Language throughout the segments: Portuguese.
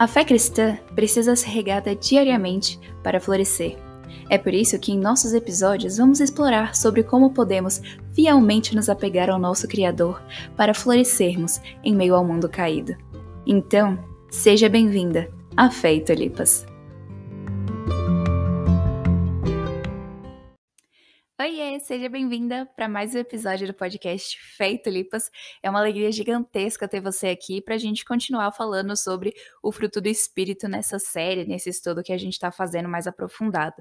A fé cristã precisa ser regada diariamente para florescer. É por isso que em nossos episódios vamos explorar sobre como podemos fielmente nos apegar ao nosso Criador para florescermos em meio ao mundo caído. Então, seja bem-vinda à Fé e Tulipas. Oiê, seja bem-vinda para mais um episódio do podcast Fé e Tulipas. É uma alegria gigantesca ter você aqui para a gente continuar falando sobre o fruto do Espírito nessa série, nesse estudo que a gente está fazendo mais aprofundado.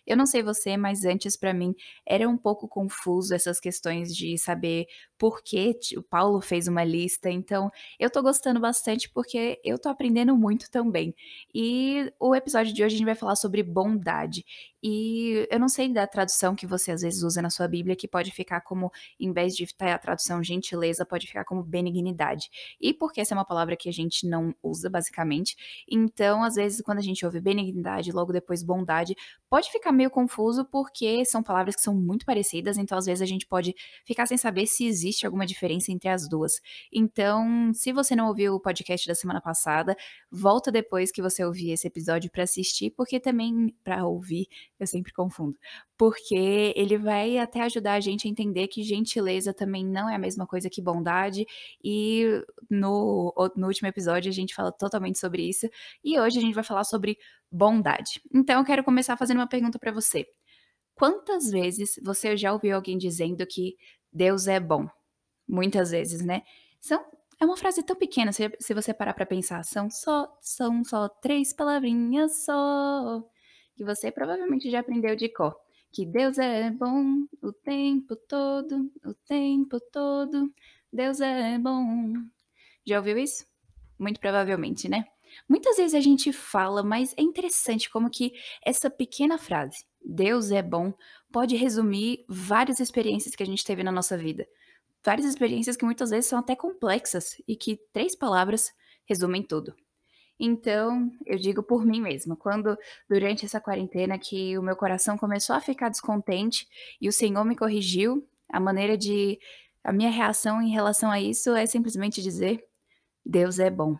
Eu não sei você, mas antes para mim era um pouco confuso essas questões de saber por que o Paulo fez uma lista, então eu tô gostando bastante porque eu tô aprendendo muito também. E o episódio de hoje a gente vai falar sobre bondade. E eu não sei da tradução que você às vezes usa na sua Bíblia, que pode ficar como, em vez de estar a tradução gentileza, pode ficar como benignidade. E porque essa é uma palavra que a gente não usa, basicamente, então, às vezes, quando a gente ouve benignidade, logo depois bondade, pode ficar meio confuso, porque são palavras que são muito parecidas, então, às vezes, a gente pode ficar sem saber se existe alguma diferença entre as duas. Então, se você não ouviu o podcast da semana passada, volta depois que você ouvir esse episódio para assistir, porque também, para ouvir, eu sempre confundo. Porque ele vai até ajudar a gente a entender que gentileza também não é a mesma coisa que bondade. E no último episódio a gente fala totalmente sobre isso. E hoje a gente vai falar sobre bondade. Então eu quero começar fazendo uma pergunta para você. Quantas vezes você já ouviu alguém dizendo que Deus é bom? Muitas vezes, né? É uma frase tão pequena, se você parar para pensar. São só 3 palavrinhas só que você provavelmente já aprendeu de cor. Que Deus é bom o tempo todo, o tempo todo. Deus é bom. Já ouviu isso? Muito provavelmente, né? Muitas vezes a gente fala, mas é interessante como que essa pequena frase, Deus é bom, pode resumir várias experiências que a gente teve na nossa vida. Várias experiências que muitas vezes são até complexas e que 3 palavras resumem tudo. Então, eu digo por mim mesma, quando durante essa quarentena que o meu coração começou a ficar descontente e o Senhor me corrigiu, a minha reação em relação a isso é simplesmente dizer: Deus é bom.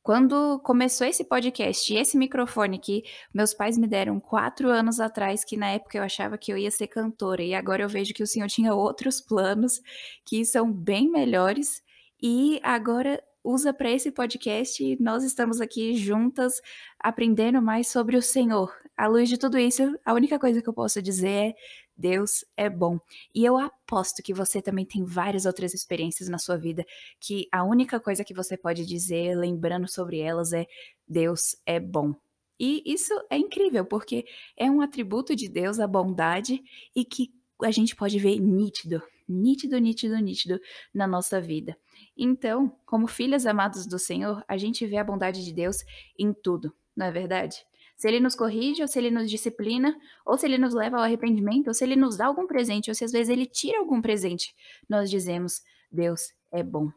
Quando começou esse podcast e esse microfone que meus pais me deram 4 anos atrás, que na época eu achava que eu ia ser cantora, e agora eu vejo que o Senhor tinha outros planos que são bem melhores, e agora usa para esse podcast e nós estamos aqui juntas aprendendo mais sobre o Senhor. À luz de tudo isso, a única coisa que eu posso dizer é: Deus é bom. E eu aposto que você também tem várias outras experiências na sua vida que a única coisa que você pode dizer, lembrando sobre elas, é: Deus é bom. E isso é incrível, porque é um atributo de Deus, a bondade, e que a gente pode ver nítido, nítido, nítido, nítido na nossa vida. Então, como filhas amadas do Senhor, a gente vê a bondade de Deus em tudo, não é verdade? Se ele nos corrige, ou se ele nos disciplina, ou se ele nos leva ao arrependimento, ou se ele nos dá algum presente, ou se às vezes ele tira algum presente, nós dizemos: Deus é bom.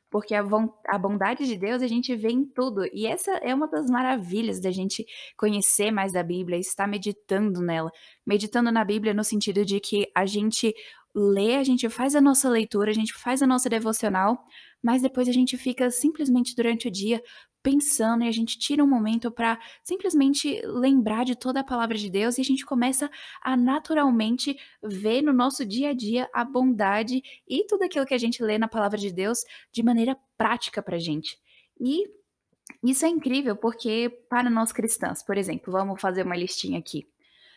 Porque a bondade de Deus a gente vê em tudo. E essa é uma das maravilhas da gente conhecer mais da Bíblia e estar meditando nela. Meditando na Bíblia no sentido de que a gente lê, a gente faz a nossa leitura, a gente faz a nossa devocional, mas depois a gente fica simplesmente durante o dia pensando e a gente tira um momento para simplesmente lembrar de toda a palavra de Deus e a gente começa a naturalmente ver no nosso dia a dia a bondade e tudo aquilo que a gente lê na palavra de Deus de maneira prática pra gente. E isso é incrível porque para nós cristãs, por exemplo, vamos fazer uma listinha aqui.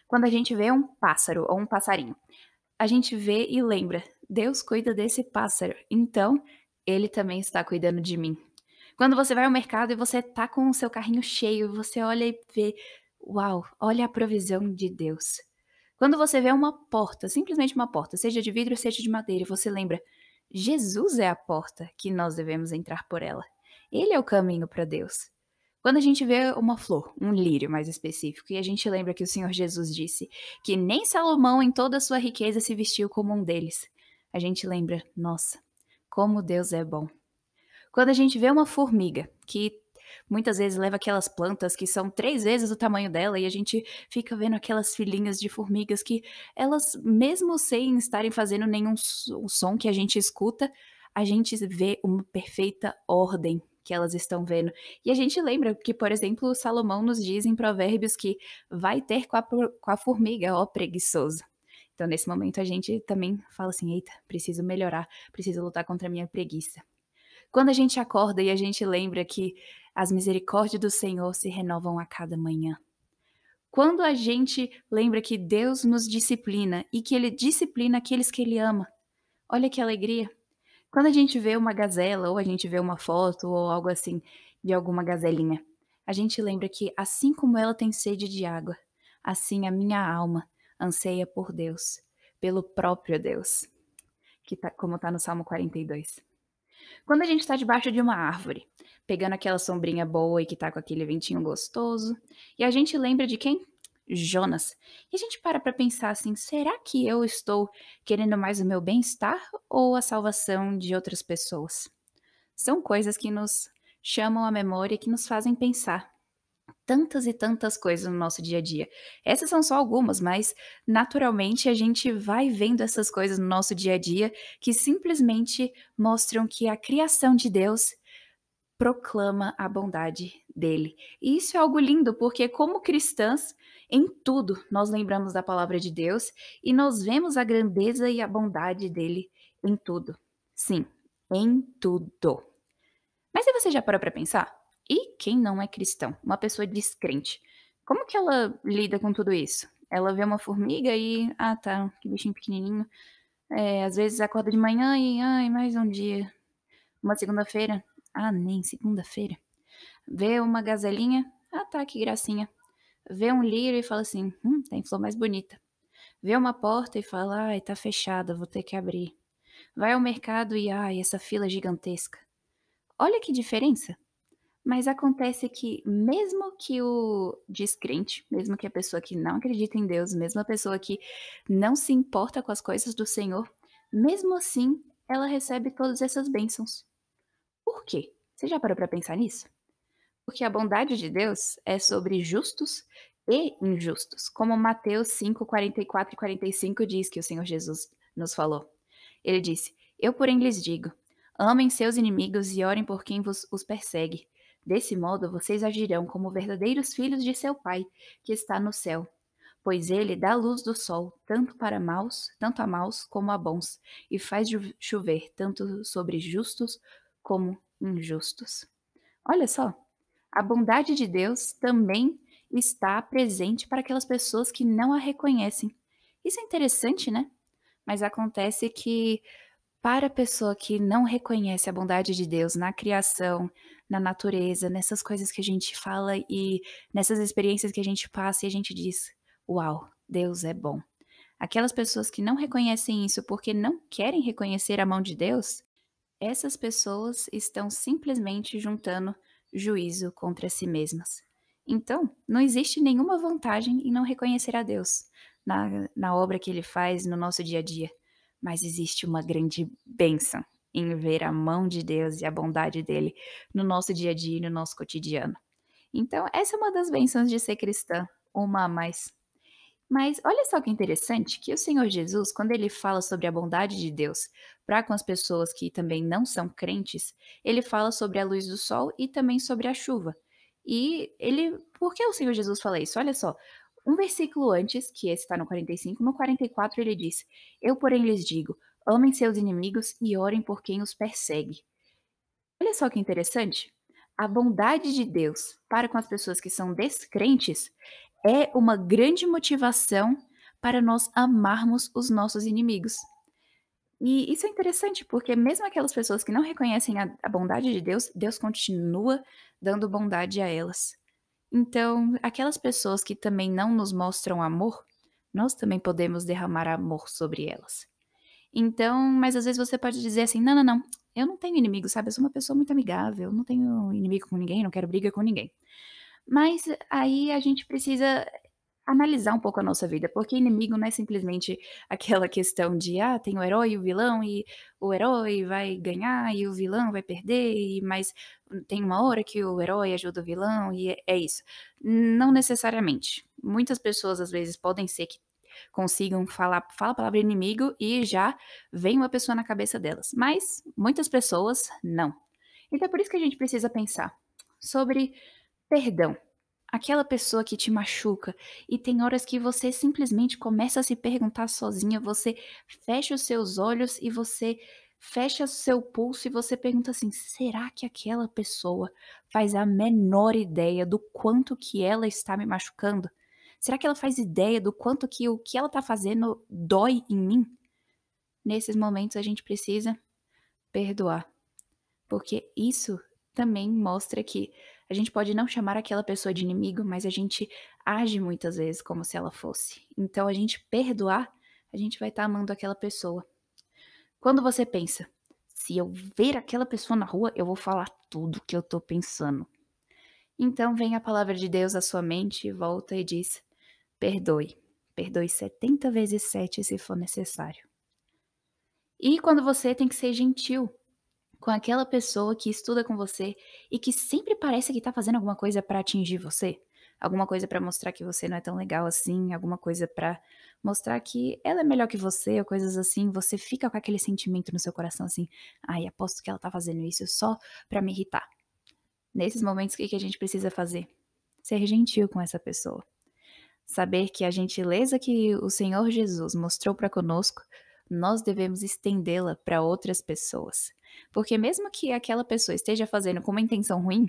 Quando a gente vê um pássaro ou um passarinho, a gente vê e lembra: Deus cuida desse pássaro, então ele também está cuidando de mim. Quando você vai ao mercado e você tá com o seu carrinho cheio, você olha e vê: uau, olha a provisão de Deus. Quando você vê uma porta, simplesmente uma porta, seja de vidro, seja de madeira, e você lembra: Jesus é a porta que nós devemos entrar por ela. Ele é o caminho para Deus. Quando a gente vê uma flor, um lírio mais específico, e a gente lembra que o Senhor Jesus disse que nem Salomão em toda a sua riqueza se vestiu como um deles, a gente lembra: nossa, como Deus é bom. Quando a gente vê uma formiga, que muitas vezes leva aquelas plantas que são 3 vezes o tamanho dela, e a gente fica vendo aquelas filinhas de formigas que elas, mesmo sem estarem fazendo nenhum som que a gente escuta, a gente vê uma perfeita ordem que elas estão vendo. E a gente lembra que, por exemplo, Salomão nos diz em Provérbios que vai ter com a formiga, ó preguiçoso. Então, nesse momento, a gente também fala assim: eita, preciso melhorar, preciso lutar contra a minha preguiça. Quando a gente acorda e a gente lembra que as misericórdias do Senhor se renovam a cada manhã. Quando a gente lembra que Deus nos disciplina e que Ele disciplina aqueles que Ele ama. Olha que alegria. Quando a gente vê uma gazela, ou a gente vê uma foto, ou algo assim, de alguma gazelinha, a gente lembra que assim como ela tem sede de água, assim a minha alma anseia por Deus, pelo próprio Deus, como tá no Salmo 42. Quando a gente tá debaixo de uma árvore, pegando aquela sombrinha boa e que tá com aquele ventinho gostoso, e a gente lembra de quem? Jonas. E a gente para pra pensar assim: será que eu estou querendo mais o meu bem-estar ou a salvação de outras pessoas? São coisas que nos chamam à memória e que nos fazem pensar tantas e tantas coisas no nosso dia a dia. Essas são só algumas, mas naturalmente a gente vai vendo essas coisas no nosso dia a dia que simplesmente mostram que a criação de Deus proclama a bondade dele. E isso é algo lindo, porque como cristãs, em tudo nós lembramos da palavra de Deus e nós vemos a grandeza e a bondade dele em tudo. Sim, em tudo. Mas aí você já parou pra pensar? E quem não é cristão? Uma pessoa descrente. Como que ela lida com tudo isso? Ela vê uma formiga e, ah tá, que bichinho pequenininho. Às vezes acorda de manhã e, ai, mais um dia. Uma segunda-feira, ah, nem segunda-feira. Vê uma gazelinha, ah tá, que gracinha. Vê um lírio e fala assim, tem flor mais bonita. Vê uma porta e fala, ai, tá fechada, vou ter que abrir. Vai ao mercado e, ai, essa fila gigantesca. Olha que diferença. Mas acontece que mesmo que o descrente, mesmo que a pessoa que não acredita em Deus, mesmo a pessoa que não se importa com as coisas do Senhor, mesmo assim, ela recebe todas essas bênçãos. Por quê? Você já parou para pensar nisso? Porque a bondade de Deus é sobre justos e injustos, como Mateus 5, 44 e 45 diz que o Senhor Jesus nos falou. Ele disse: Eu, porém, lhes digo: amem seus inimigos e orem por quem os persegue. Desse modo, vocês agirão como verdadeiros filhos de seu Pai, que está no céu. Pois ele dá a luz do sol, tanto a maus como a bons, e faz chover tanto sobre justos como injustos. Olha só, a bondade de Deus também está presente para aquelas pessoas que não a reconhecem. Isso é interessante, né? Mas acontece que para a pessoa que não reconhece a bondade de Deus na criação, na natureza, nessas coisas que a gente fala e nessas experiências que a gente passa e a gente diz: "Uau, Deus é bom". Aquelas pessoas que não reconhecem isso porque não querem reconhecer a mão de Deus, essas pessoas estão simplesmente juntando juízo contra si mesmas. Então, não existe nenhuma vantagem em não reconhecer a Deus na obra que ele faz no nosso dia a dia, mas existe uma grande bênção em ver a mão de Deus e a bondade dele no nosso dia a dia e no nosso cotidiano. Então, essa é uma das bênçãos de ser cristã, uma a mais. Mas olha só que interessante que o Senhor Jesus, quando ele fala sobre a bondade de Deus para com as pessoas que também não são crentes, ele fala sobre a luz do sol e também sobre a chuva. Por que o Senhor Jesus fala isso? Olha só, um versículo antes, que esse está no 45, no 44 ele diz: Eu, porém, lhes digo, amem seus inimigos e orem por quem os persegue. Olha só que interessante. A bondade de Deus para com as pessoas que são descrentes é uma grande motivação para nós amarmos os nossos inimigos. E isso é interessante, porque mesmo aquelas pessoas que não reconhecem a bondade de Deus, Deus continua dando bondade a elas. Então, aquelas pessoas que também não nos mostram amor, nós também podemos derramar amor sobre elas. Então, mas às vezes você pode dizer assim: "Não, não, não, eu não tenho inimigo, sabe, eu sou uma pessoa muito amigável, não tenho inimigo com ninguém, não quero briga com ninguém". Mas aí a gente precisa analisar um pouco a nossa vida, porque inimigo não é simplesmente aquela questão de, tem o herói e o vilão, e o herói vai ganhar e o vilão vai perder, mas tem uma hora que o herói ajuda o vilão e é isso. Não necessariamente. Muitas pessoas às vezes podem ser que consigam fala a palavra inimigo e já vem uma pessoa na cabeça delas, mas muitas pessoas não. Então é por isso que a gente precisa pensar sobre perdão. Aquela pessoa que te machuca e tem horas que você simplesmente começa a se perguntar sozinha, você fecha os seus olhos e você fecha o seu pulso e você pergunta assim: "Será que aquela pessoa faz a menor ideia do quanto que ela está me machucando? Será que ela faz ideia do quanto que o que ela está fazendo dói em mim?" Nesses momentos a gente precisa perdoar. Porque isso também mostra que a gente pode não chamar aquela pessoa de inimigo, mas a gente age muitas vezes como se ela fosse. Então a gente perdoar, a gente vai estar amando aquela pessoa. Quando você pensa: "Se eu ver aquela pessoa na rua, eu vou falar tudo o que eu tô pensando". Então vem a palavra de Deus à sua mente e volta e diz: "Perdoe. Perdoe 70 vezes 7 se for necessário". E quando você tem que ser gentil com aquela pessoa que estuda com você e que sempre parece que tá fazendo alguma coisa pra atingir você, alguma coisa pra mostrar que você não é tão legal assim, alguma coisa pra mostrar que ela é melhor que você ou coisas assim, você fica com aquele sentimento no seu coração assim: "Ai, aposto que ela tá fazendo isso só pra me irritar". Nesses momentos, o que que a gente precisa fazer? Ser gentil com essa pessoa. Saber que a gentileza que o Senhor Jesus mostrou para conosco, nós devemos estendê-la para outras pessoas. Porque mesmo que aquela pessoa esteja fazendo com uma intenção ruim,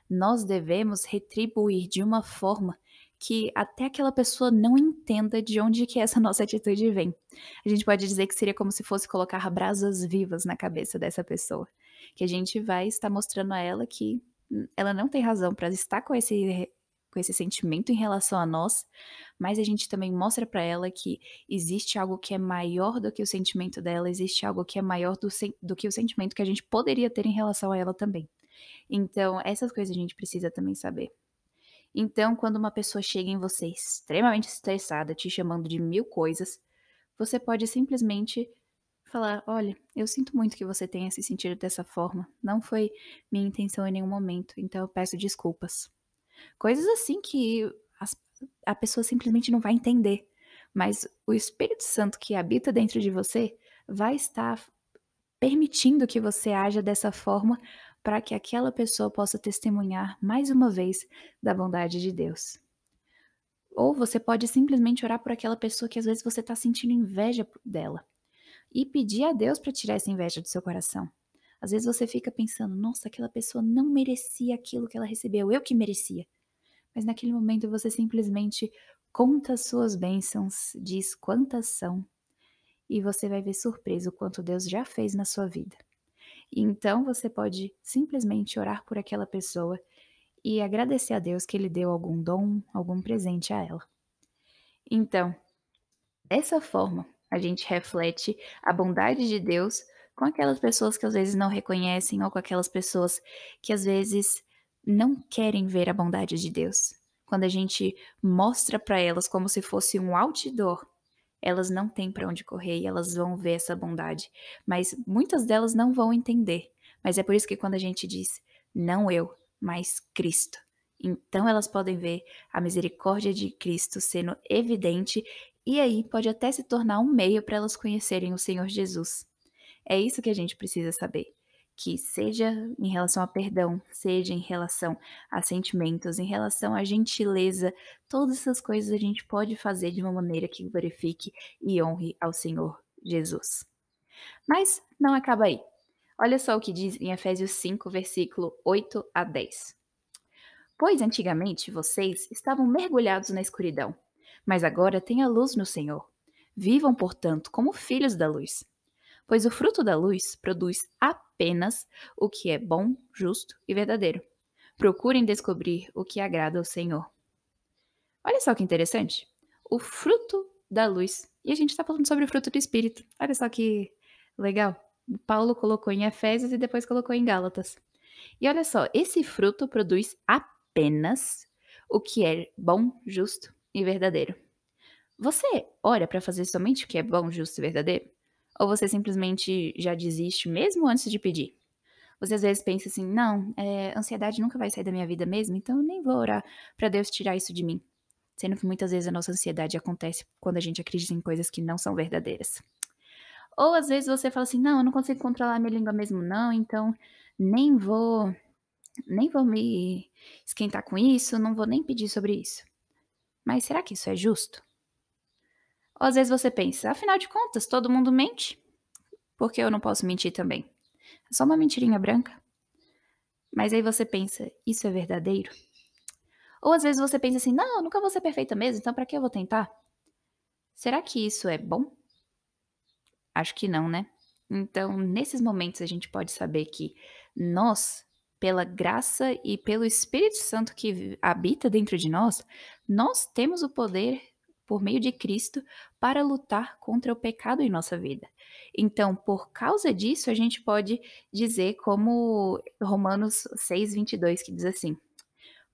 nós devemos retribuir de uma forma que até aquela pessoa não entenda de onde que essa nossa atitude vem. A gente pode dizer que seria como se fosse colocar brasas vivas na cabeça dessa pessoa, que a gente vai estar mostrando a ela que ela não tem razão para estar com esse sentimento em relação a nós, mas a gente também mostra para ela que existe algo que é maior do que o sentimento dela, existe algo que é maior do que o sentimento que a gente poderia ter em relação a ela também. Então, essas coisas a gente precisa também saber. Então, quando uma pessoa chega em você extremamente estressada, te chamando de mil coisas, você pode simplesmente falar: "Olha, eu sinto muito que você tenha se sentido dessa forma. Não foi minha intenção em nenhum momento, então eu peço desculpas". Coisas assim que as a pessoa simplesmente não vai entender, mas o Espírito Santo que habita dentro de você vai estar permitindo que você haja dessa forma, para que aquela pessoa possa testemunhar mais uma vez da bondade de Deus. Ou você pode simplesmente orar por aquela pessoa que às vezes você está sentindo inveja dela e pedir a Deus para tirar essa inveja do seu coração. Às vezes você fica pensando: "Nossa, aquela pessoa não merecia aquilo que ela recebeu, eu que merecia". Mas naquele momento você simplesmente conta as suas bênçãos, diz quantas são, e você vai ver surpresa o quanto Deus já fez na sua vida. E então você pode simplesmente orar por aquela pessoa e agradecer a Deus que Ele deu algum dom, algum presente a ela. Então, dessa forma, a gente reflete a bondade de Deus com aquelas pessoas que às vezes não reconhecem ou com aquelas pessoas que às vezes não querem ver a bondade de Deus. Quando a gente mostra para elas como se fosse um outdoor, elas não têm para onde correr e elas vão ver essa bondade, mas muitas delas não vão entender. Mas é por isso que quando a gente diz: "Não eu, mas Cristo", então elas podem ver a misericórdia de Cristo sendo evidente, e aí pode até se tornar um meio para elas conhecerem o Senhor Jesus. É isso que a gente precisa saber, que seja em relação a perdão, seja em relação a sentimentos, em relação à gentileza, todas essas coisas a gente pode fazer de uma maneira que glorifique e honre ao Senhor Jesus. Mas não acaba aí. Olha só o que diz em Efésios 5, versículo 8 a 10. Pois antigamente vocês estavam mergulhados na escuridão, mas agora têm a luz no Senhor. Vivam, portanto, como filhos da luz. Pois o fruto da luz produz apenas o que é bom, justo e verdadeiro. Procurem descobrir o que agrada ao Senhor. Olha só que interessante. O fruto da luz. E a gente está falando sobre o fruto do Espírito. Olha só que legal. Paulo colocou em Efésios e depois colocou em Gálatas. E olha só, esse fruto produz apenas o que é bom, justo e verdadeiro. Você ora para fazer somente o que é bom, justo e verdadeiro? Ou você simplesmente já desiste mesmo antes de pedir? Você às vezes pensa assim: "Não, ansiedade nunca vai sair da minha vida mesmo, então eu nem vou orar para Deus tirar isso de mim". Sendo que muitas vezes a nossa ansiedade acontece quando a gente acredita em coisas que não são verdadeiras. Ou às vezes você fala assim: "Não, eu não consigo controlar minha língua mesmo não, então nem vou nem vou me esquentar com isso, não vou nem pedir sobre isso". Mas será que isso é justo? Ou às vezes você pensa: "Afinal de contas, todo mundo mente, por que eu não posso mentir também? É só uma mentirinha branca". Mas aí você pensa: "Isso é verdadeiro?". Ou às vezes você pensa assim: "Não, eu nunca vou ser perfeita mesmo, então pra que eu vou tentar?". Será que isso é bom? Acho que não, né? Então, nesses momentos a gente pode saber que nós, pela graça e pelo Espírito Santo que habita dentro de nós temos o poder, por meio de Cristo, para lutar contra o pecado em nossa vida. Então, por causa disso, a gente pode dizer como Romanos 6:22, que diz assim: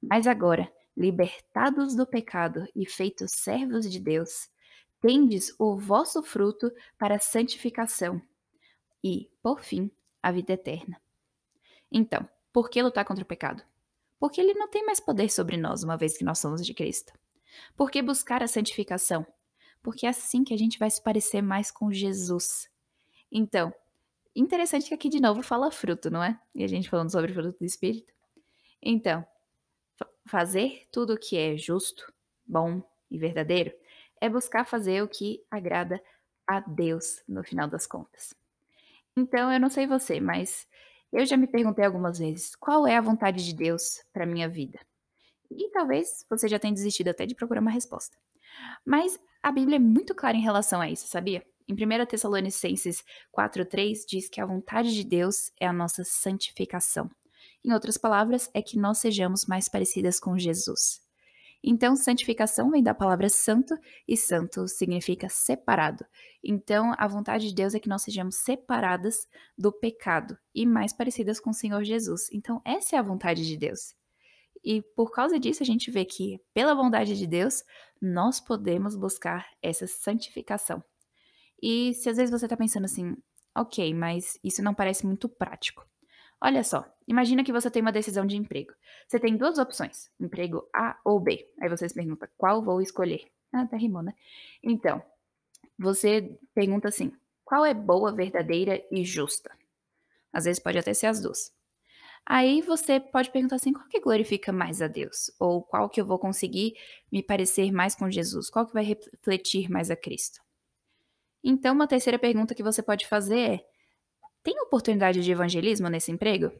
"Mas agora, libertados do pecado e feitos servos de Deus, tendes o vosso fruto para a santificação e, por fim, a vida eterna". Então, por que lutar contra o pecado? Porque ele não tem mais poder sobre nós, uma vez que nós somos de Cristo. Por que buscar a santificação? Porque é assim que a gente vai se parecer mais com Jesus. Então, interessante que aqui de novo fala fruto, não é? E a gente falando sobre o fruto do Espírito. Então, fazer tudo o que é justo, bom e verdadeiro é buscar fazer o que agrada a Deus no final das contas. Então, eu não sei você, mas eu já me perguntei algumas vezes: qual é a vontade de Deus para minha vida? E talvez você já tenha desistido até de procurar uma resposta. Mas a Bíblia é muito clara em relação a isso, sabia? Em 1 Tessalonicenses 4:3 diz que a vontade de Deus é a nossa santificação. Em outras palavras, é que nós sejamos mais parecidas com Jesus. Então, santificação vem da palavra santo, e santo significa separado. Então, a vontade de Deus é que nós sejamos separadas do pecado e mais parecidas com o Senhor Jesus. Então, essa é a vontade de Deus. E por causa disso, a gente vê que, pela bondade de Deus, nós podemos buscar essa santificação. E se às vezes você está pensando assim, ok, mas isso não parece muito prático. Olha só, imagina que você tem uma decisão de emprego. Você tem duas opções, emprego A ou B. Aí você se pergunta, qual vou escolher? Ah, até rimou, né? Então, você pergunta assim, qual é boa, verdadeira e justa? Às vezes pode até ser as duas. Aí você pode perguntar assim, qual que glorifica mais a Deus? Ou qual que eu vou conseguir me parecer mais com Jesus? Qual que vai refletir mais a Cristo? Então, uma terceira pergunta que você pode fazer é, tem oportunidade de evangelismo nesse emprego?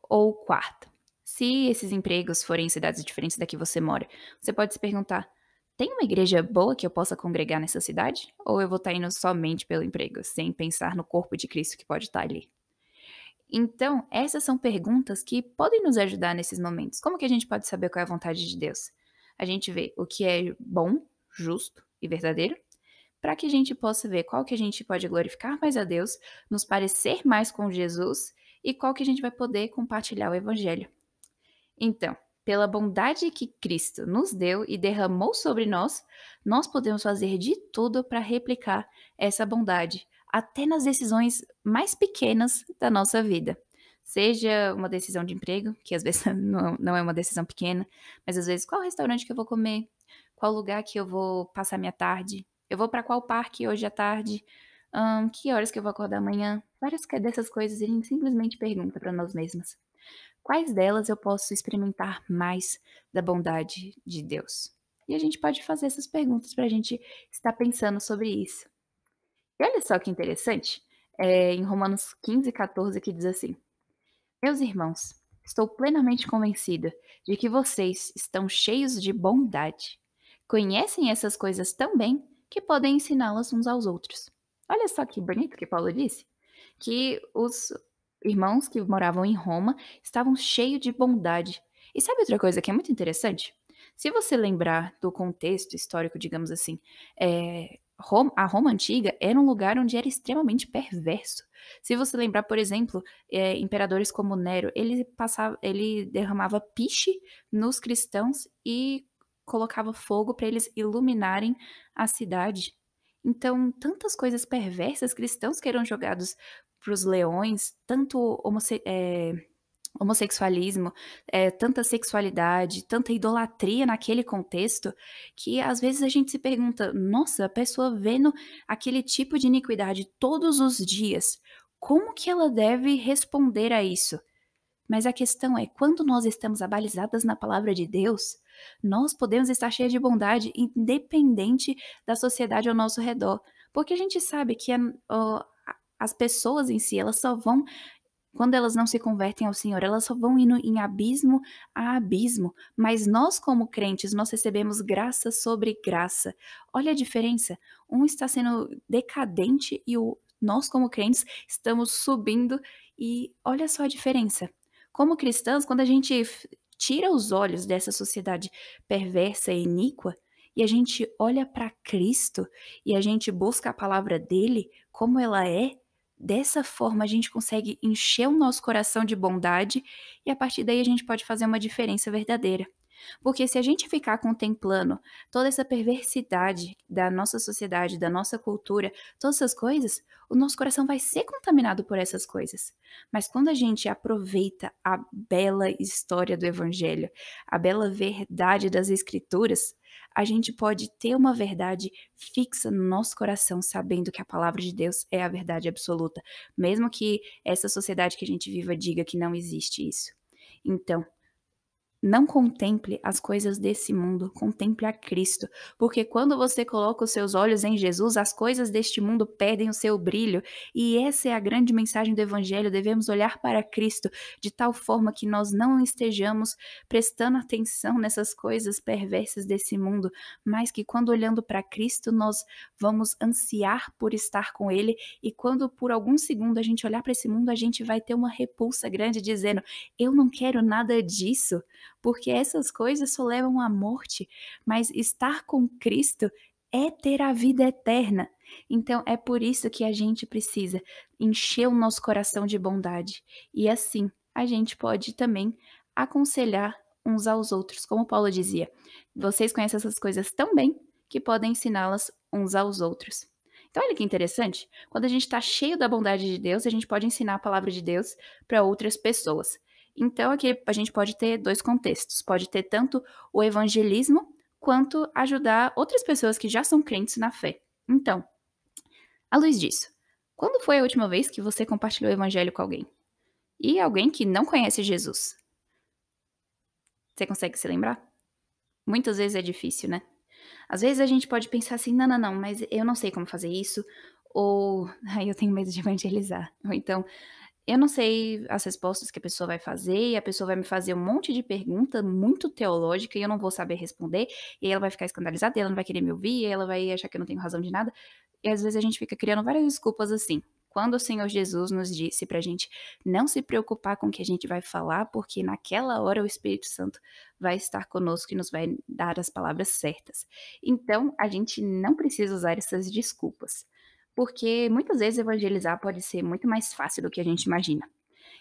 Ou quarta, se esses empregos forem em cidades diferentes da que você mora, você pode se perguntar: tem uma igreja boa que eu possa congregar nessa cidade? Ou eu vou estar indo somente pelo emprego, sem pensar no corpo de Cristo que pode estar ali? Então, essas são perguntas que podem nos ajudar nesses momentos. Como que a gente pode saber qual é a vontade de Deus? A gente vê o que é bom, justo e verdadeiro, para que a gente possa ver qual que a gente pode glorificar mais a Deus, nos parecer mais com Jesus e qual que a gente vai poder compartilhar o evangelho. Então, pela bondade que Cristo nos deu e derramou sobre nós podemos fazer de tudo para replicar essa bondade, até nas decisões mais pequenas da nossa vida. Seja uma decisão de emprego, que às vezes não é uma decisão pequena, mas às vezes qual restaurante que eu vou comer, qual lugar que eu vou passar minha tarde, eu vou para qual parque hoje à tarde, que horas que eu vou acordar amanhã, várias dessas coisas a gente simplesmente pergunta para nós mesmas. Quais delas eu posso experimentar mais da bondade de Deus? E a gente pode fazer essas perguntas para a gente estar pensando sobre isso. E olha só que interessante, em Romanos 15:14 que diz assim: Meus irmãos, estou plenamente convencida de que vocês estão cheios de bondade. Conhecem essas coisas tão bem que podem ensiná-las uns aos outros. Olha só que bonito que Paulo disse, que os irmãos que moravam em Roma estavam cheios de bondade. E sabe outra coisa que é muito interessante? Se você lembrar do contexto histórico, digamos assim, a Roma antiga era um lugar onde era extremamente perverso. Se você lembrar, por exemplo, imperadores como Nero, ele derramava piche nos cristãos e colocava fogo para eles iluminarem a cidade. Então, tantas coisas perversas, cristãos que eram jogados para os leões, tanto homossexualismo, tanta sexualidade, tanta idolatria naquele contexto, que às vezes a gente se pergunta: "Nossa, a pessoa vendo aquele tipo de iniquidade todos os dias, como que ela deve responder a isso?". Mas a questão é, quando nós estamos abalizadas na palavra de Deus, nós podemos estar cheias de bondade, independente da sociedade ao nosso redor. Porque a gente sabe que as pessoas em si, elas só vão, quando elas não se convertem ao Senhor, elas só vão indo em abismo a abismo. Mas nós, como crentes, nós recebemos graça sobre graça. Olha a diferença. Um está sendo decadente e nós, como crentes, estamos subindo. E olha só a diferença. Como cristãos, quando a gente tira os olhos dessa sociedade perversa e iníqua e a gente olha para Cristo e a gente busca a palavra dele como ela é, dessa forma a gente consegue encher o nosso coração de bondade e a partir daí a gente pode fazer uma diferença verdadeira. Porque se a gente ficar contemplando toda essa perversidade da nossa sociedade, da nossa cultura, todas essas coisas, o nosso coração vai ser contaminado por essas coisas. Mas quando a gente aproveita a bela história do Evangelho, a bela verdade das Escrituras, a gente pode ter uma verdade fixa no nosso coração, sabendo que a palavra de Deus é a verdade absoluta, mesmo que essa sociedade que a gente viva diga que não existe isso. Então, não contemple as coisas desse mundo, contemple a Cristo, porque quando você coloca os seus olhos em Jesus, as coisas deste mundo perdem o seu brilho, e essa é a grande mensagem do Evangelho. Devemos olhar para Cristo de tal forma que nós não estejamos prestando atenção nessas coisas perversas desse mundo, mas que quando olhando para Cristo nós vamos ansiar por estar com Ele, e quando por algum segundo a gente olhar para esse mundo, a gente vai ter uma repulsa grande dizendo: eu não quero nada disso, porque essas coisas só levam à morte, mas estar com Cristo é ter a vida eterna. Então é por isso que a gente precisa encher o nosso coração de bondade. E assim, a gente pode também aconselhar uns aos outros, como Paulo dizia: "Vocês conhecem essas coisas tão bem que podem ensiná-las uns aos outros". Então olha que interessante, quando a gente está cheio da bondade de Deus, a gente pode ensinar a palavra de Deus para outras pessoas. Então aqui a gente pode ter 2 contextos, pode ter tanto o evangelismo, quanto ajudar outras pessoas que já são crentes na fé. Então, à luz disso, quando foi a última vez que você compartilhou o evangelho com alguém? E alguém que não conhece Jesus? Você consegue se lembrar? Muitas vezes é difícil, né? Às vezes a gente pode pensar assim: "Não, não, não, mas eu não sei como fazer isso", ou "Ai, eu tenho medo de evangelizar", ou então eu não sei as respostas que a pessoa vai fazer, e a pessoa vai me fazer um monte de pergunta muito teológica e eu não vou saber responder, e aí ela vai ficar escandalizada, e ela não vai querer me ouvir, e ela vai achar que eu não tenho razão de nada. E às vezes a gente fica criando várias desculpas assim. Quando o Senhor Jesus nos disse pra gente não se preocupar com o que a gente vai falar, porque naquela hora o Espírito Santo vai estar conosco e nos vai dar as palavras certas. Então, a gente não precisa usar essas desculpas. Porque muitas vezes evangelizar pode ser muito mais fácil do que a gente imagina.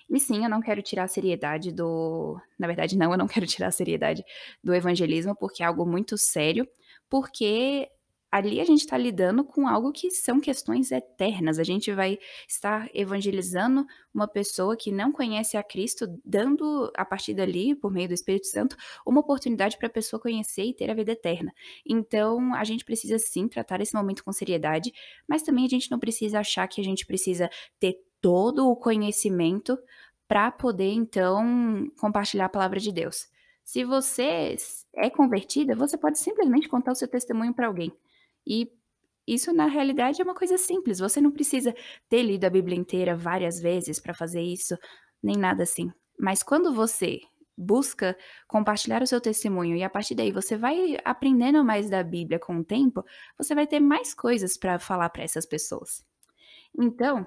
E sim, eu não quero tirar a seriedade do na verdade não, eu não quero tirar a seriedade do evangelismo, porque é algo muito sério, porque ali a gente está lidando com algo que são questões eternas, a gente vai estar evangelizando uma pessoa que não conhece a Cristo, dando a partir dali, por meio do Espírito Santo, uma oportunidade para a pessoa conhecer e ter a vida eterna. Então, a gente precisa sim tratar esse momento com seriedade, mas também a gente não precisa achar que a gente precisa ter todo o conhecimento para poder então compartilhar a palavra de Deus. Se você é convertida, você pode simplesmente contar o seu testemunho para alguém. E isso na realidade é uma coisa simples, você não precisa ter lido a Bíblia inteira várias vezes para fazer isso, nem nada assim. Mas quando você busca compartilhar o seu testemunho e a partir daí você vai aprendendo mais da Bíblia com o tempo, você vai ter mais coisas para falar para essas pessoas. Então,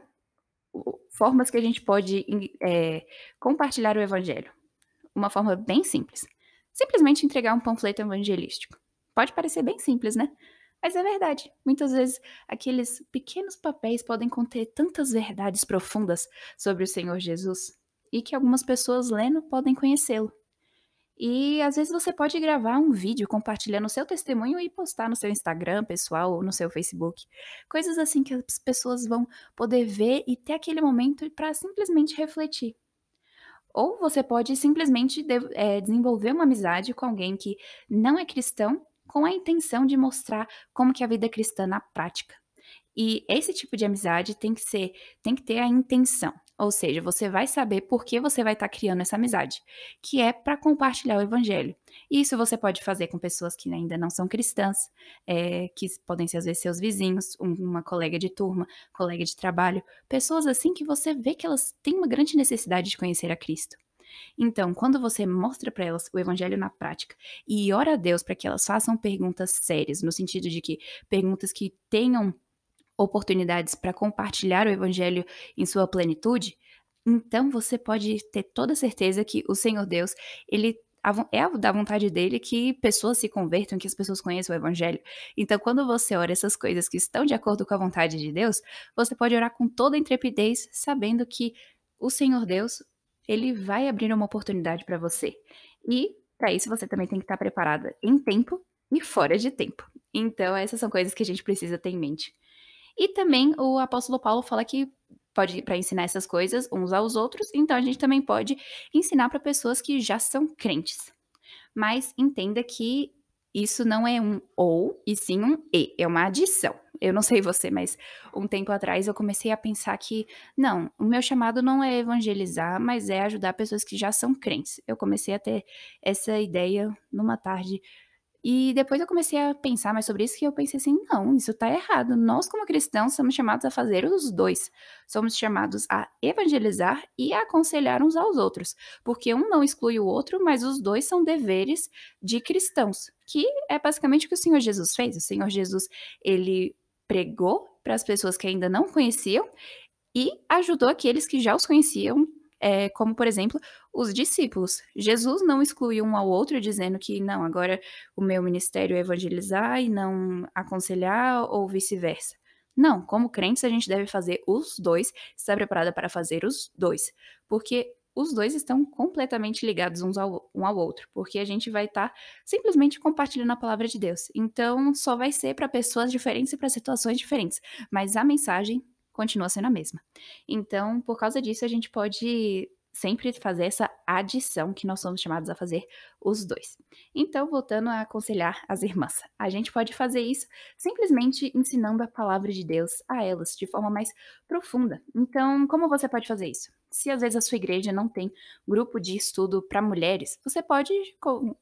formas que a gente pode compartilhar o evangelho. Uma forma bem simples. Simplesmente entregar um panfleto evangelístico. Pode parecer bem simples, né? Mas é verdade. Muitas vezes aqueles pequenos papéis podem conter tantas verdades profundas sobre o Senhor Jesus e que algumas pessoas lendo podem conhecê-lo. E às vezes você pode gravar um vídeo compartilhando o seu testemunho e postar no seu Instagram pessoal ou no seu Facebook. Coisas assim que as pessoas vão poder ver e ter aquele momento para simplesmente refletir. Ou você pode simplesmente desenvolver uma amizade com alguém que não é cristão, com a intenção de mostrar como que é a vida cristã na prática. E esse tipo de amizade tem que ter a intenção, ou seja, você vai saber por que você vai estar criando essa amizade, que é para compartilhar o evangelho. E isso você pode fazer com pessoas que ainda não são cristãs, que podem ser às vezes seus vizinhos, uma colega de turma, colega de trabalho, pessoas assim que você vê que elas têm uma grande necessidade de conhecer a Cristo. Então, quando você mostra para elas o evangelho na prática e ora a Deus para que elas façam perguntas sérias, no sentido de que perguntas que tenham oportunidades para compartilhar o evangelho em sua plenitude, então você pode ter toda certeza que o Senhor Deus, ele da vontade dele que pessoas se convertam, que as pessoas conheçam o evangelho. Então, quando você ora essas coisas que estão de acordo com a vontade de Deus, você pode orar com toda intrepidez, sabendo que o Senhor Deus, ele vai abrir uma oportunidade para você. E para isso você também tem que estar preparada em tempo e fora de tempo. Então, essas são coisas que a gente precisa ter em mente. E também o apóstolo Paulo fala que pode para ensinar essas coisas uns aos outros, então a gente também pode ensinar para pessoas que já são crentes. Mas entenda que isso não é um ou, e sim um e, é uma adição. Eu não sei você, mas um tempo atrás eu comecei a pensar que, não, o meu chamado não é evangelizar, mas é ajudar pessoas que já são crentes. Eu comecei a ter essa ideia numa tarde e depois eu comecei a pensar mais sobre isso, que eu pensei assim: "Não, isso tá errado. Nós, como cristãos, somos chamados a fazer os 2. Somos chamados a evangelizar e a aconselhar uns aos outros, porque um não exclui o outro, mas os 2 são deveres de cristãos", que é basicamente o que o Senhor Jesus fez. O Senhor Jesus, ele pregou para as pessoas que ainda não conheciam e ajudou aqueles que já os conheciam, como, por exemplo, os discípulos. Jesus não excluiu um ao outro, dizendo que: "Não, agora o meu ministério é evangelizar e não aconselhar", ou vice-versa. Não, como crentes, a gente deve fazer os 2, estar preparada para fazer os 2, porque os 2 estão completamente ligados um ao outro, porque a gente vai estar simplesmente compartilhando a palavra de Deus. Então, só vai ser para pessoas diferentes e para situações diferentes, mas a mensagem continua sendo a mesma. Então, por causa disso, a gente pode sempre fazer essa adição que nós somos chamados a fazer os 2. Então, voltando a aconselhar as irmãs, a gente pode fazer isso simplesmente ensinando a palavra de Deus a elas de forma mais profunda. Então, como você pode fazer isso? Se às vezes a sua igreja não tem grupo de estudo para mulheres, você pode,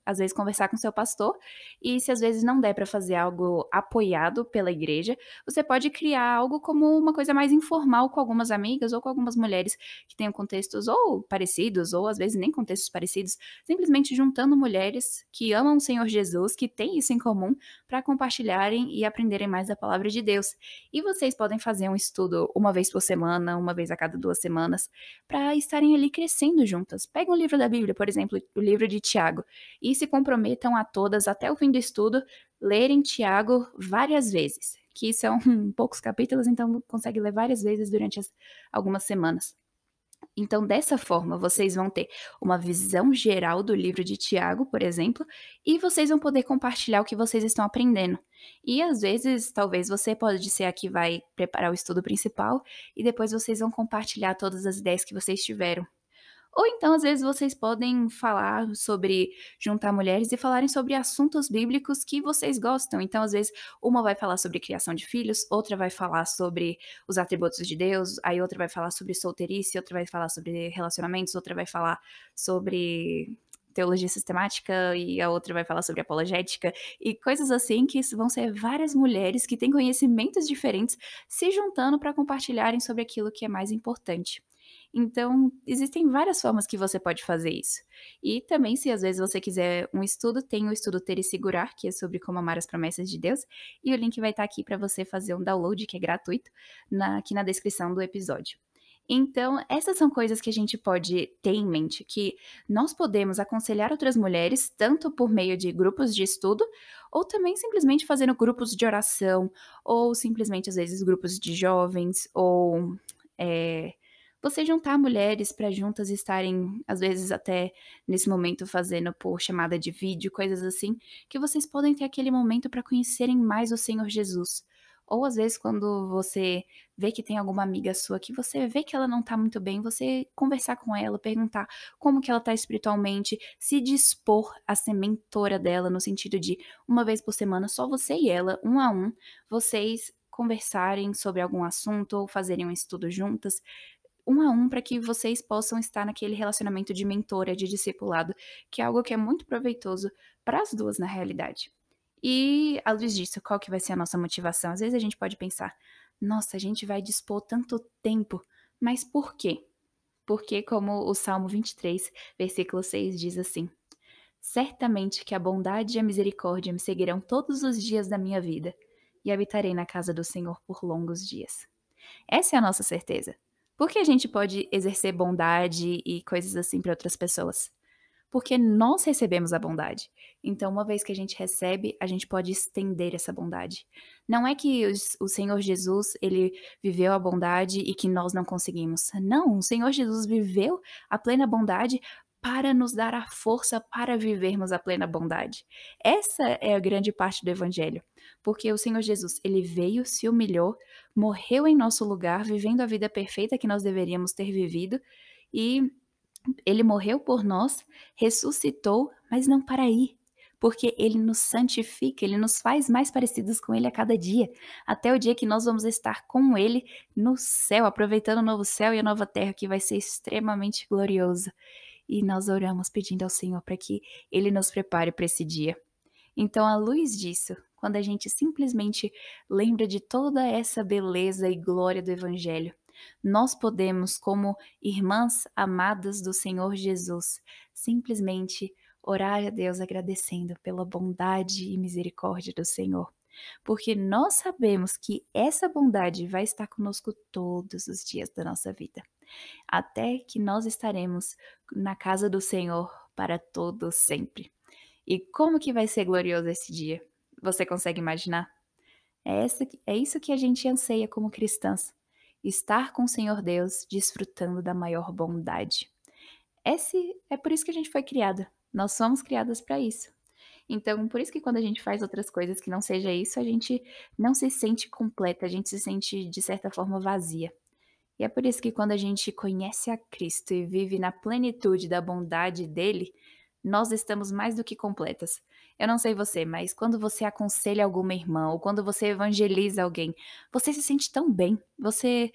às vezes, conversar com seu pastor, e se às vezes não der para fazer algo apoiado pela igreja, você pode criar algo como uma coisa mais informal com algumas amigas ou com algumas mulheres que tenham contextos ou parecidos, ou às vezes nem contextos parecidos, simplesmente juntando mulheres que amam o Senhor Jesus, que têm isso em comum, para compartilharem e aprenderem mais da palavra de Deus. E vocês podem fazer um estudo uma vez por semana, uma vez a cada 2 semanas, para estarem ali crescendo juntas. Pega um livro da Bíblia, por exemplo, o livro de Tiago, e se comprometam a todas, até o fim do estudo, lerem Tiago várias vezes, que são poucos capítulos, então consegue ler várias vezes durante algumas semanas. Então, dessa forma, vocês vão ter uma visão geral do livro de Tiago, por exemplo, e vocês vão poder compartilhar o que vocês estão aprendendo. E às vezes, talvez você pode ser a que vai preparar o estudo principal e depois vocês vão compartilhar todas as ideias que vocês tiveram. Ou então, às vezes, vocês podem falar sobre juntar mulheres e falarem sobre assuntos bíblicos que vocês gostam. Então, às vezes, uma vai falar sobre criação de filhos, outra vai falar sobre os atributos de Deus, aí outra vai falar sobre solteirice, outra vai falar sobre relacionamentos, outra vai falar sobre teologia sistemática e a outra vai falar sobre apologética e coisas assim que vão ser várias mulheres que têm conhecimentos diferentes se juntando para compartilharem sobre aquilo que é mais importante. Então, existem várias formas que você pode fazer isso. E também, se às vezes você quiser um estudo, tem o estudo Ter e Segurar, que é sobre como amar as promessas de Deus, e o link vai estar aqui para você fazer um download, que é gratuito, aqui na descrição do episódio. Então, essas são coisas que a gente pode ter em mente, que nós podemos aconselhar outras mulheres, tanto por meio de grupos de estudo, ou também simplesmente fazendo grupos de oração, ou simplesmente, às vezes, grupos de jovens, ou você juntar mulheres para juntas estarem, às vezes até nesse momento fazendo por chamada de vídeo, coisas assim, que vocês podem ter aquele momento para conhecerem mais o Senhor Jesus. Ou às vezes quando você vê que tem alguma amiga sua que você vê que ela não tá muito bem, você conversar com ela, perguntar como que ela tá espiritualmente, se dispor a ser mentora dela, no sentido de uma vez por semana, só você e ela, um a um, vocês conversarem sobre algum assunto ou fazerem um estudo juntas, um a um, para que vocês possam estar naquele relacionamento de mentora, de discipulado, que é algo que é muito proveitoso para as duas na realidade. E, à luz disso, qual que vai ser a nossa motivação? Às vezes a gente pode pensar, nossa, a gente vai dispor tanto tempo, mas por quê? Porque, como o Salmo 23, versículo 6 diz assim: certamente que a bondade e a misericórdia me seguirão todos os dias da minha vida, e habitarei na casa do Senhor por longos dias. Essa é a nossa certeza. Por que a gente pode exercer bondade e coisas assim para outras pessoas? Porque nós recebemos a bondade. Então, uma vez que a gente recebe, a gente pode estender essa bondade. Não é que o Senhor Jesus, ele viveu a bondade e que nós não conseguimos. Não, o Senhor Jesus viveu a plena bondade para nos dar a força para vivermos a plena bondade. Essa é a grande parte do evangelho, porque o Senhor Jesus, ele veio, se humilhou, morreu em nosso lugar, vivendo a vida perfeita que nós deveríamos ter vivido, e ele morreu por nós, ressuscitou, mas não para aí, porque ele nos santifica, ele nos faz mais parecidos com ele a cada dia, até o dia que nós vamos estar com ele no céu, aproveitando o novo céu e a nova terra, que vai ser extremamente glorioso. E nós oramos pedindo ao Senhor para que ele nos prepare para esse dia. Então, à luz disso, quando a gente simplesmente lembra de toda essa beleza e glória do Evangelho, nós podemos, como irmãs amadas do Senhor Jesus, simplesmente orar a Deus agradecendo pela bondade e misericórdia do Senhor. Porque nós sabemos que essa bondade vai estar conosco todos os dias da nossa vida, até que nós estaremos na casa do Senhor para todo sempre. E como que vai ser glorioso esse dia? Você consegue imaginar? É isso que a gente anseia como cristãs. Estar com o Senhor Deus, desfrutando da maior bondade. É por isso que a gente foi criada. Nós somos criadas para isso. Então, por isso que quando a gente faz outras coisas que não seja isso, a gente não se sente completa, a gente se sente, de certa forma, vazia. E é por isso que quando a gente conhece a Cristo e vive na plenitude da bondade dele, nós estamos mais do que completas. Eu não sei você, mas quando você aconselha alguma irmã ou quando você evangeliza alguém, você se sente tão bem. Você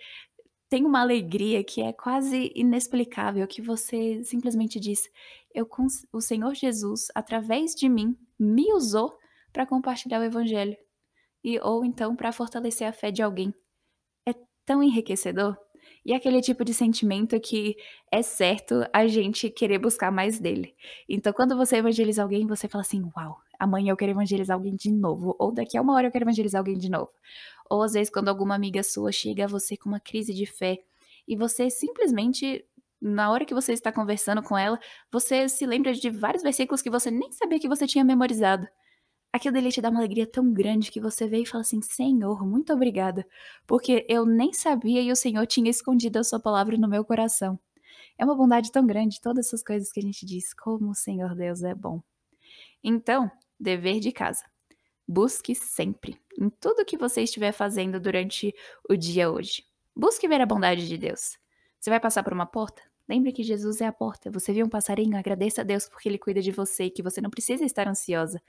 tem uma alegria que é quase inexplicável, que você simplesmente diz: o Senhor Jesus, através de mim, me usou para compartilhar o evangelho. Ou então para fortalecer a fé de alguém. É tão enriquecedor. E é aquele tipo de sentimento que é certo a gente querer buscar mais dele. Então, quando você evangeliza alguém, você fala assim: uau, amanhã eu quero evangelizar alguém de novo. Ou daqui a uma hora eu quero evangelizar alguém de novo. Ou às vezes, quando alguma amiga sua chega a você com uma crise de fé e você simplesmente, na hora que você está conversando com ela, você se lembra de vários versículos que você nem sabia que você tinha memorizado. Aquilo dele te dá uma alegria tão grande que você vê e fala assim: Senhor, muito obrigada, porque eu nem sabia e o Senhor tinha escondido a sua palavra no meu coração. É uma bondade tão grande, todas essas coisas que a gente diz, como o Senhor Deus é bom. Então, dever de casa. Busque sempre, em tudo que você estiver fazendo durante o dia hoje. Busque ver a bondade de Deus. Você vai passar por uma porta? Lembre que Jesus é a porta. Você viu um passarinho? Agradeça a Deus porque ele cuida de você e que você não precisa estar ansiosa.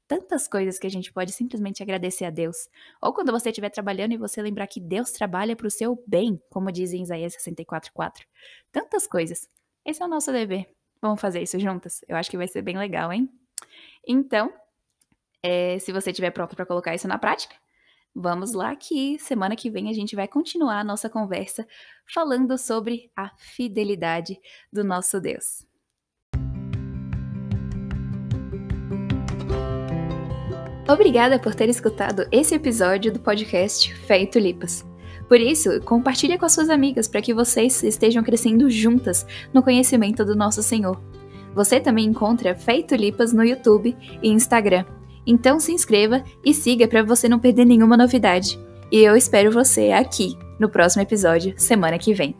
Tantas coisas que a gente pode simplesmente agradecer a Deus. Ou quando você estiver trabalhando e você lembrar que Deus trabalha para o seu bem, como diz em Isaías 64:4. Tantas coisas. Esse é o nosso dever. Vamos fazer isso juntas? Eu acho que vai ser bem legal, hein? Então, se você estiver pronto para colocar isso na prática, vamos lá que semana que vem a gente vai continuar a nossa conversa falando sobre a fidelidade do nosso Deus. Obrigada por ter escutado esse episódio do podcast Fé e Tulipas. Por isso, compartilhe com as suas amigas para que vocês estejam crescendo juntas no conhecimento do nosso Senhor. Você também encontra Fé e Tulipas no YouTube e Instagram. Então se inscreva e siga para você não perder nenhuma novidade. E eu espero você aqui no próximo episódio, semana que vem.